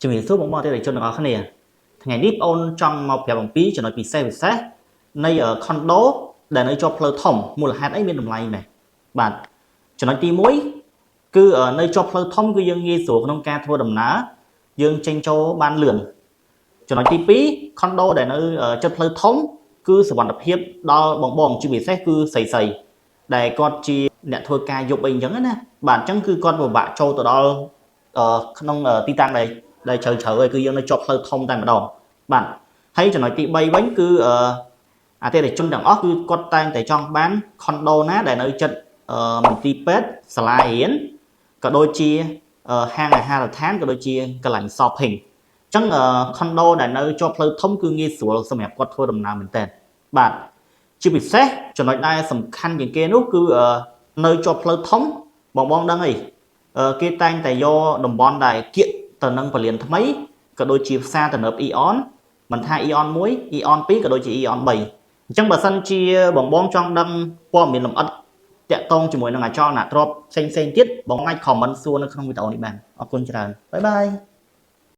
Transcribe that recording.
ជំរាបសួរបងប្អូនទាំងជនទាំងអស់គ្នាថ្ងៃនេះបងអូនចង់មកប្រាប់អំពីចំណុចពិសេសនៃខុនដូដែលនៅជាប់ផ្លូវធំមូលហេតុអីមានតម្លៃម៉េចបាទចំណុចទី1គឺនៅជាប់ផ្លូវធំគឺយើងងាយស្រួលក្នុងការធ្វើដំណើរយើងចេញចូលបានលឿនចំណុចទី2ខុនដូដែលនៅជិតផ្លូវធំគឺសុវត្ថិភាពដល់បងជាពិសេសគឺស្រីដែលគាត់ជាអ្នកធ្វើការយប់អីអញ្ចឹងណាបាទអញ្ចឹងគឺគាត់ពិបាកចូលទៅដល់ក្នុងទីតាំងដែលជ្រៅហើយគឺយើងនៅជាប់ផ្លូវធំតែម្ដងបាទហើយចំណុចទី3វិញគឺអតិថិជនទាំងអស់គឺគាត់តែងតែចង់បានខុនដូណាដែលនៅជិតមន្ទីរពេទ្យសាលារៀនក៏ដូចជាហាងអាហារដ្ឋានក៏ដូចជាកន្លែង shopping អញ្ចឹងខុនដូដែលនៅជាប់ផ្លូវធំគឺងាយស្រួលសម្រាប់គាត់ធ្វើដំណើរមែនតើបាទជាពិសេសចំណុចដែលសំខាន់ជាងគេនោះគឺនៅជាប់ផ្លូវធំបងដឹងអីគេតែងតែយកតំបន់ដែលគៀកទៅនឹងពលានថ្មីក៏ដូចជាផ្សារទំនើប Eon មិនថា Eon 1 Eon 2ក៏ដូចជា Eon 3អញ្ចឹងបើសិនជាបងចង់ដឹងព័ត៌មានលម្អិតតាក់ទងជាមួយនឹងអចលនទ្រព្យផ្សេងទៀតបងអាច comment សួរនៅក្នុងវីដេអូនេះបានអរគុណច្រើនបាយបាយ